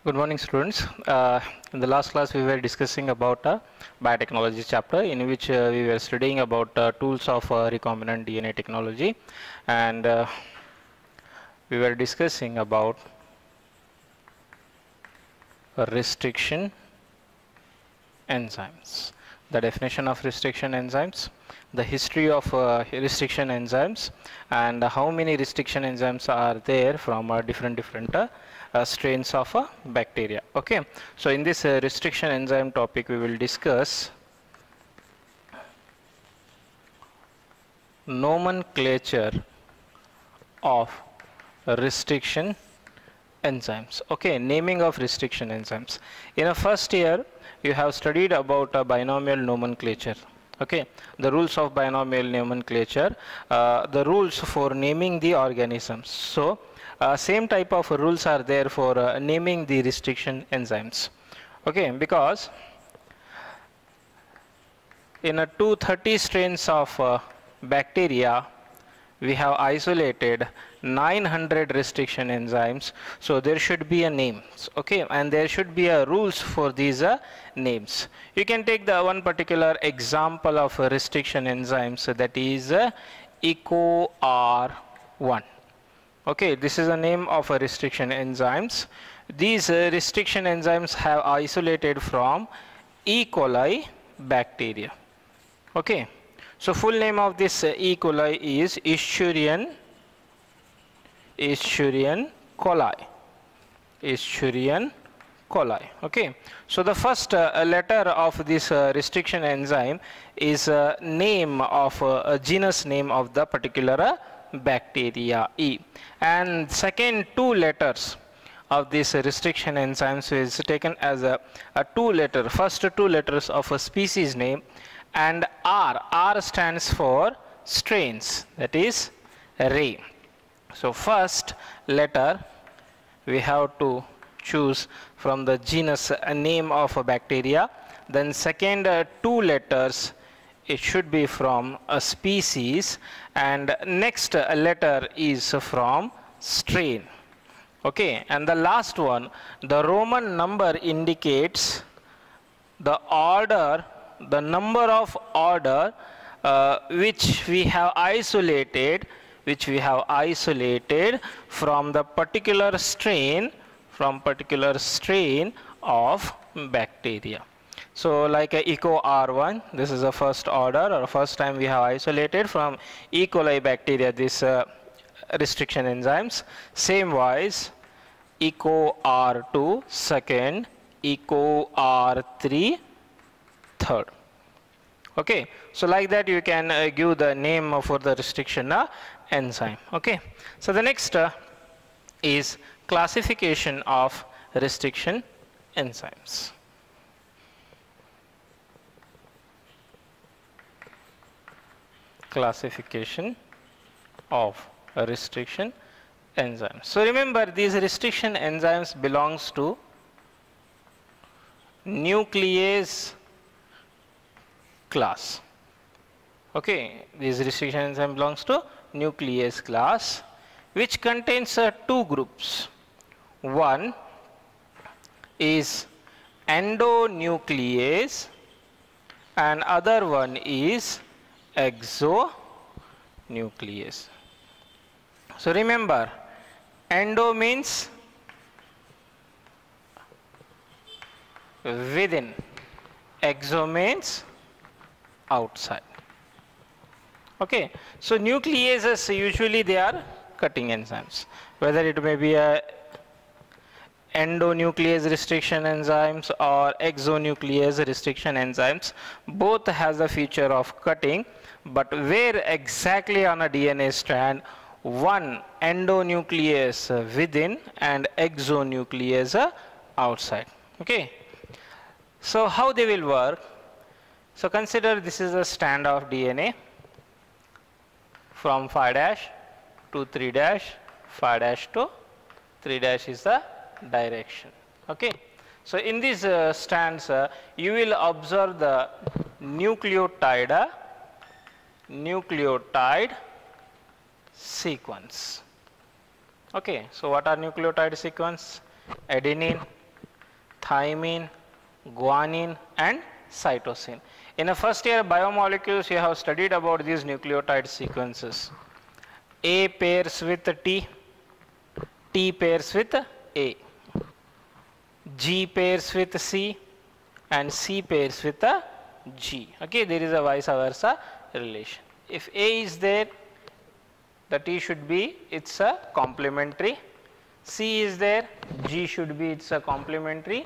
Good morning, students. In the last class, we were discussing about biotechnology chapter, in which we were studying about tools of recombinant DNA technology, and we were discussing about restriction enzymes, the definition of restriction enzymes, the history of restriction enzymes, and how many restriction enzymes are there from different strains of bacteria. Okay, so in this restriction enzyme topic, we will discuss nomenclature of restriction enzymes. Okay, naming of restriction enzymes. In a first year, you have studied about binomial nomenclature. Okay, the rules of binomial nomenclature, the rules for naming the organisms. So same type of rules are there for naming the restriction enzymes. Okay, because in a 230 strains of bacteria, we have isolated 900 restriction enzymes, so there should be a name. Okay, and there should be a rules for these names. You can take the one particular example of restriction enzymes, that is EcoR1. Okay, this is the name of a restriction enzymes. These restriction enzymes have isolated from E. coli bacteria. Okay, so full name of this E. coli is Escherichia coli. Escherichia coli. Okay, so the first letter of this restriction enzyme is name of a genus name of the particular bacteria E, and second two letters of this restriction enzymes is taken as a two letter, first two letters of a species name, and R stands for strains, that is Ray. So first letter we have to choose from the genus name of a bacteria, then second two letters it should be from a species, and next letter is from strain. Okay, and the last one, the Roman number indicates the order, the number of order which we have isolated from the particular strain, of bacteria. So like EcoR1, this is the first order, or first time we have isolated from E. coli bacteria this restriction enzymes. Same wise, EcoR2 second, EcoR3 third. Okay, so like that you can give the name for the restriction enzyme. Okay, so the next is classification of restriction enzymes. Classification of restriction enzymes. So remember, these restriction enzymes belongs to nuclease class. Okay, these restriction enzyme belongs to nuclease class, which contains two groups. One is endonuclease and other one is exonuclease. So remember, endo means within, exo means outside. Okay, so nucleases usually they are cutting enzymes, whether it may be a endonuclease restriction enzymes or exonuclease restriction enzymes, both has the feature of cutting, but where exactly on a DNA strand, one endonuclease within and exonuclease outside. Okay, so how they will work? So consider this is a strand of DNA from 5' to 3', 5' to 3' is the direction. Okay, so in these strands you will observe the nucleotide sequence. Okay, so what are nucleotide sequence? Adenine, thymine, guanine, and cytosine. In the first year biomolecules, you have studied about these nucleotide sequences. A pairs with T, T pairs with A, G pairs with C, and C pairs with G. Okay, there is a vice versa relation. If A is there, the T should be its a complementary. C is there, G should be its a complementary.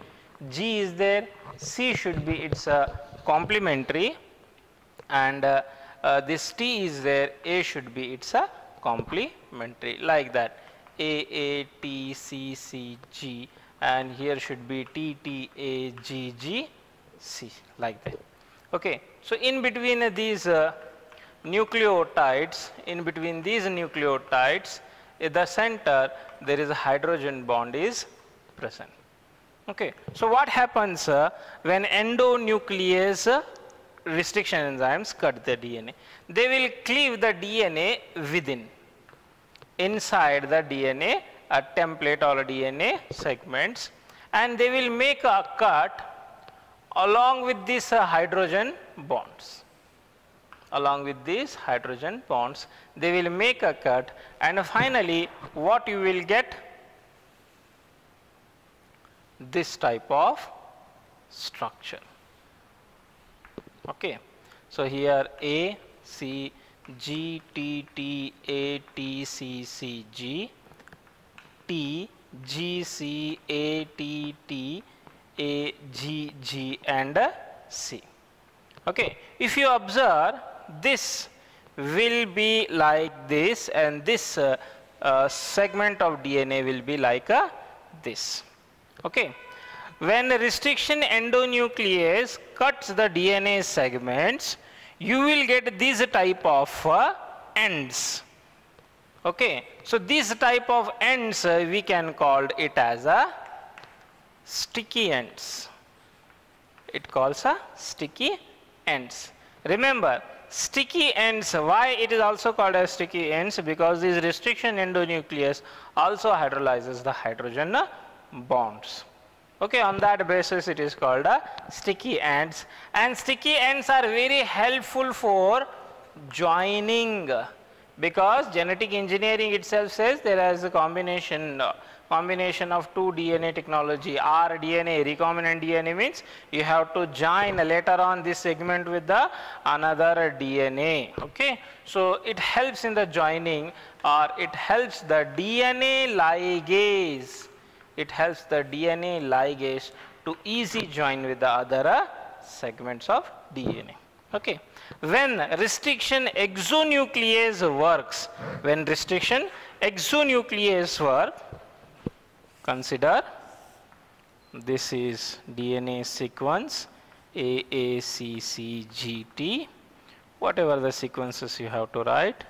G is there, C should be its a complementary, and this T is there, A should be its a complementary, like that. A, T, C, C, G, and here should be T, T, A, G, G, C, like that. Okay, so in between these nucleotides, in the center there is a hydrogen bond is present. Okay, so what happens when endonuclease restriction enzymes cut the DNA? They will cleave the DNA within. Inside the DNA, a template or a DNA segments, and they will make a cut along with these hydrogen bonds. Along with these hydrogen bonds, they will make a cut, and finally what you will get? This type of structure. Okay, so here A, C, G, T, T, A, T, C, C, G, T, G, C, A, T, T, A, G, G, and C. Okay, if you observe, this will be like this, and this segment of DNA will be like this. Okay, when restriction endonuclease cuts the DNA segments, you will get these type of ends. Okay, so this type of ends we can call it as a sticky ends. It calls a sticky ends. Remember, sticky ends, why it is also called as sticky ends? Because this restriction endonuclease also hydrolyzes the hydrogen bonds. Okay, on that basis it is called sticky ends, and sticky ends are very helpful for joining, because genetic engineering itself says there is a combination of two DNA technology. rDNA, recombinant DNA, means you have to join later on this segment with the another DNA. Okay, so it helps in the joining, or it helps the DNA ligase. It helps the DNA ligase to easy join with the other segments of DNA. Okay, when restriction exonuclease works, consider this is DNA sequence AACCGT, whatever the sequences you have to write,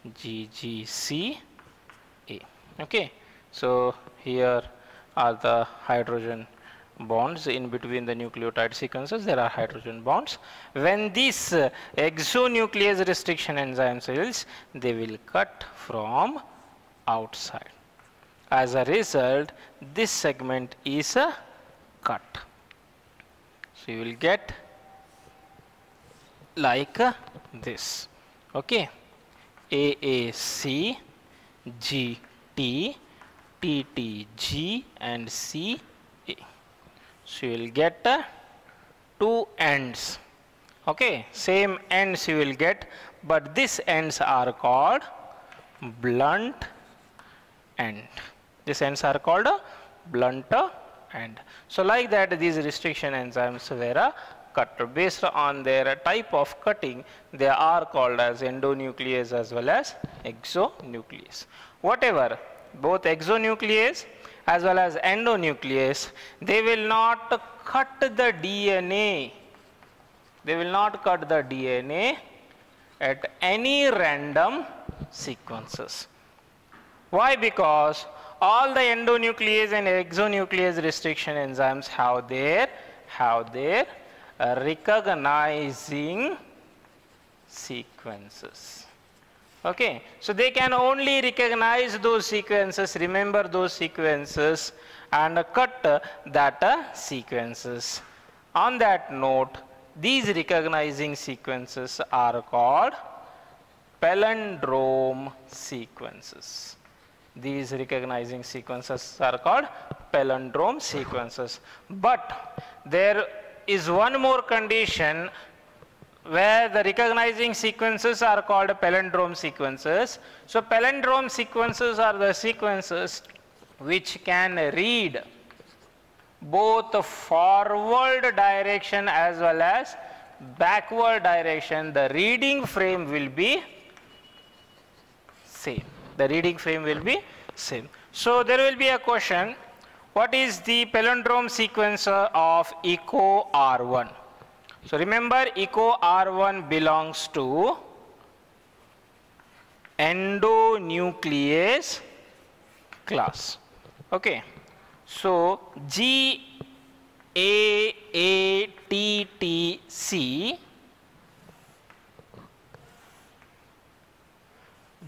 GGCA. Okay, so here are the hydrogen bonds in between the nucleotide sequences. There are hydrogen bonds. When these exonuclease restriction enzyme cells, they will cut from outside. As a result, this segment is cut. So you will get like this. Okay, AAC, GT, TTG, and CA. So you will get two ends. Okay, same ends you will get, but these ends are called blunt end. These ends are called blunt end. So like that, these restriction enzymes were cut. Based on their type of cutting, they are called as endonuclease as well as exonuclease. Whatever, both exonuclease as well as endonuclease, they will not cut the DNA. They will not cut the DNA at any random sequences. Why? Because all the endonuclease and exonuclease restriction enzymes have their recognizing sequences. Okay, so they can only recognize those sequences, remember those sequences, and cut that sequences. On that note, these recognizing sequences are called palindrome sequences. These recognizing sequences are called palindrome sequences. But there is one more condition where the recognizing sequences are called palindrome sequences. So palindrome sequences are the sequences which can read both forward direction as well as backward direction. The reading frame will be same. The reading frame will be same. So there will be a question, what is the palindrome sequence of echo R1? So remember, echo R1 belongs to endonuclease class. Okay. So GAATTC,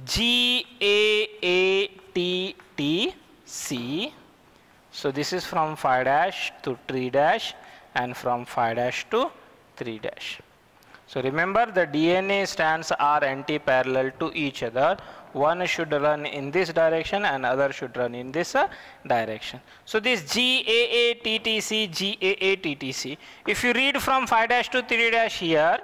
GAATTC. So this is from 5' to 3' and from 5' to 3'. So remember, the DNA strands are anti-parallel to each other. One should run in this direction and other should run in this direction. So this GAATTC, GAATTC, if you read from 5' to 3' here,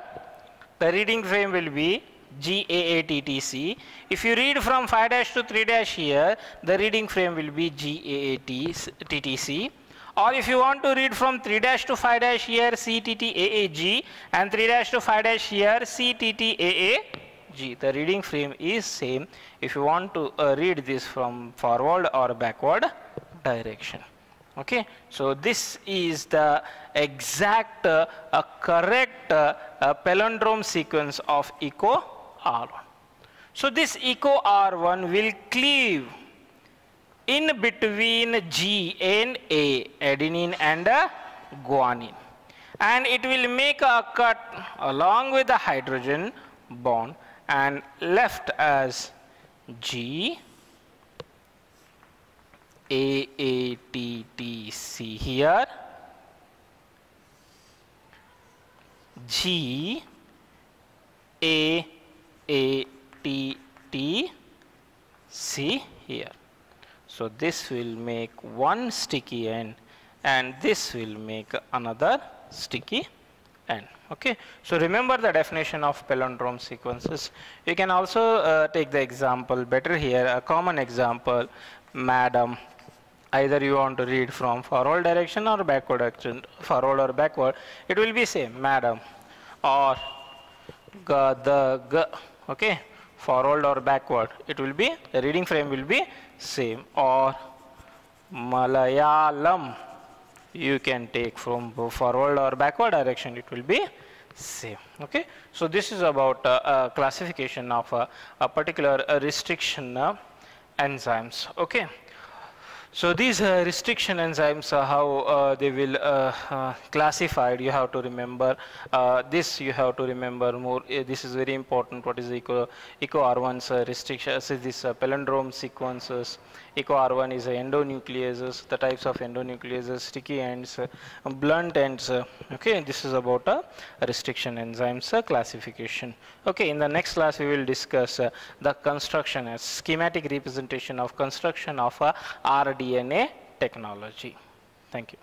the reading frame will be GAATTC. If you read from 5' to 3' here, the reading frame will be GAATTC. Or if you want to read from 3' to 5' here, CTTAAG, and 3' to 5' here, CTTAAG. The reading frame is same if you want to read this from forward or backward direction. Okay, so this is the exact correct palindrome sequence of echo R1. So this echo R1 will cleave in between G and A, adenine and guanine, and it will make a cut along with the hydrogen bond and left as G AATTC here, G AATTC here. So this will make one sticky end and this will make another sticky end. Okay, so remember the definition of palindrome sequences. You can also take the example better here, a common example, madam. Either you want to read from forward direction or backward direction, forward or backward, it will be same, madam, or the, okay, forward or backward, it will be, the reading frame will be same, or Malayalam, you can take from forward or backward direction, it will be same. Okay, so this is about classification of a particular restriction enzymes. Okay, so these restriction enzymes, how they will classified, you have to remember this, you have to remember more. This is very important. What is echo R1's restriction? So this palindrome sequences. Echo R1 is endonucleases, the types of endonucleases, sticky ends, blunt ends. Okay, this is about restriction enzymes classification. Okay, in the next class we will discuss the construction, as schematic representation of construction of rDNA technology. Thank you.